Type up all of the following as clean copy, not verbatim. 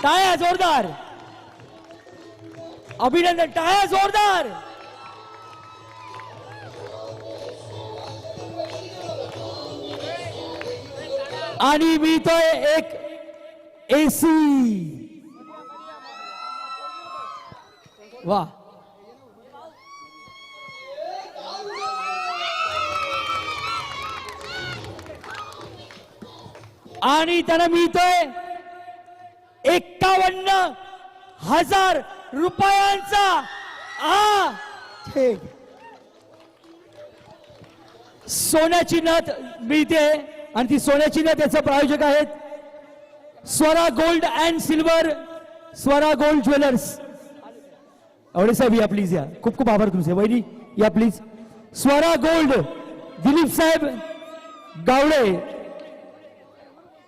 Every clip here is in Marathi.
टाळ्या जोरदार, अभिनंदन, टाळ्या जोरदार. आणि मिळतोय एक एसी. वा, आणि त्यांना मिळतोय 51,000 रुपयांचा सोन्याची नथ मिळते. आणि ती सोन्याची नथ याचे प्रायोजक आहेत Swara gold and silver, Swara gold jewellers. आवडे साहेब या प्लीज, या. खूप खूप आभार तुमचे. वहिनी या प्लीज. स्वरा गोल्ड, दिलीप साहेब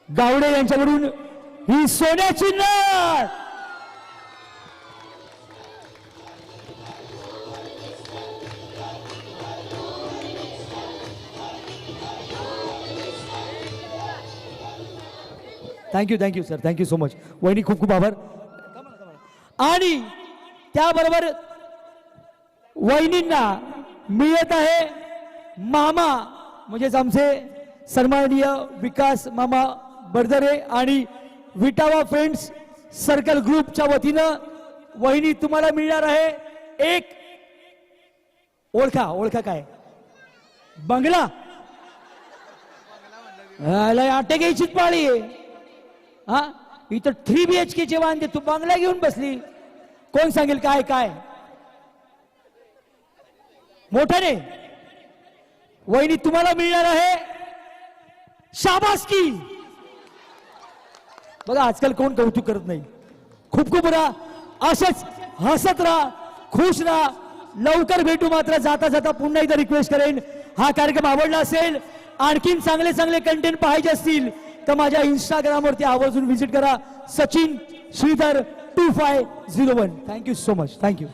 गावडे यांच्याकडून ही सोन्याची नथ. Thank you sir, thank you so much. वहिनी खूप खूप आभार. आणि त्याबरोबर वहिनींना मिळत आहे मामा, म्हणजेच आमचे सन्माननीय विकास मामा बर्दरे आणि विटावा फ्रेंड्स सर्कल ग्रुपच्या वतीनं वहिनी तुम्हाला मिळणार आहे एक ओळखा काय बंगला. आटे घ्यायचीच पाळी आहे. हा, इथं 3 BHK चे वांदे, तू बंगला घेऊन बसली. कोण सांगेल काय काय मोठ्याने. वहिनी तुम्हाला मिळणार आहे शाबासकी. बघा आजकाल कोण कौतुक करत नाही. खूप खूप राहा, असेच हसत राहा, खुश राहा. लवकर भेटू. मात्र जाता जाता पुन्हा एकदा रिक्वेस्ट करेन, हा कार्यक्रम आवडला असेल, आणखीन चांगले चांगले कंटेंट पाहिजे असतील तर माझ्या इंस्टाग्रामवरती आवर्जून व्हिजिट करा. Sachin Shridhar 2501. Thank you so much. Thank you.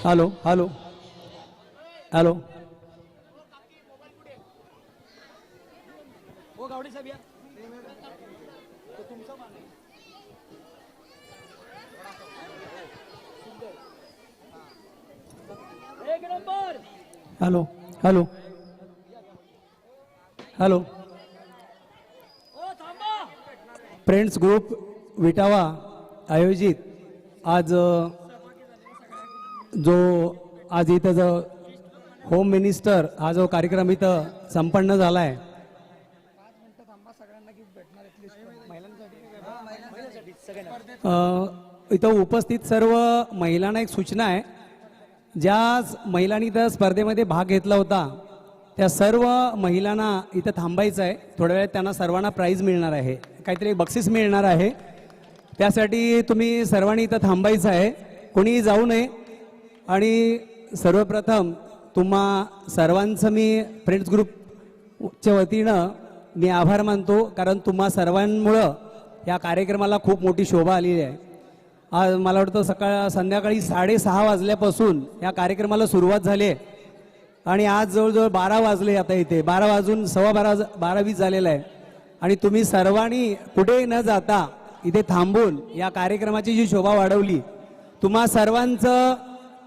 Hello. हो गावडे साहेब या. एक नंबर. हॅलो. फ्रेंड्स ग्रुप विटावा आयोजित आज इथं जो होम मिनिस्टर हा जो कार्यक्रम इथं संपन्न झाला आहे, इथं उपस्थित सर्व महिलांना एक सूचना आहे. ज्या महिलांनी इथं स्पर्धेमध्ये भाग घेतला होता त्या सर्व महिलांना इथं थांबायचं आहे. थोड्या वेळात त्यांना सर्वांना प्राईज मिळणार आहे, काहीतरी बक्षीस मिळणार आहे. त्यासाठी तुम्ही सर्वांनी इथं थांबायचं आहे, कोणीही जाऊ नये. आणि सर्वप्रथम तुम्हा सर्वांचं मी फ्रेंड्स ग्रुपच्या वतीनं मी आभार मानतो, कारण तुम्हा सर्वांमुळं या कार्यक्रमाला खूप मोठी शोभा आलेली आहे. आज मला वाटतं संध्याकाळी 6:30 वाजल्यापासून या कार्यक्रमाला सुरुवात झाली आहे आणि आज जवळजवळ 12 वाजले. आता इथे 12 वाजून 12:15 झालेलं आहे. आणि तुम्ही सर्वांनी कुठे न जाता इथे थांबून या कार्यक्रमाची जी शोभा वाढवली, तुम्हा सर्वांचं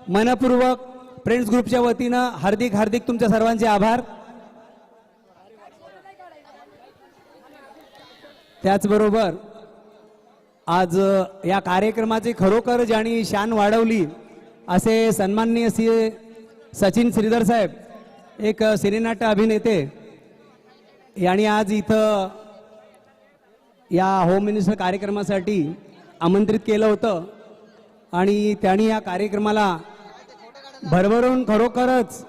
मनपूर्वक फ्रेंड्स ग्रुपच्या वतीनं हार्दिक तुमच्या सर्वांचे आभार. त्याचबरोबर आज या कार्यक्रमाची खरोखर ज्यांनी शान वाढवली असे सन्माननीय सचिन श्रीधर साहेब, एक सिनेनाट्य अभिनेते, यांनी आज इथं या होम मिनिस्टर कार्यक्रमासाठी आमंत्रित केलं होतं आणि त्यांनी या कार्यक्रमाला भरभरून खरोखरच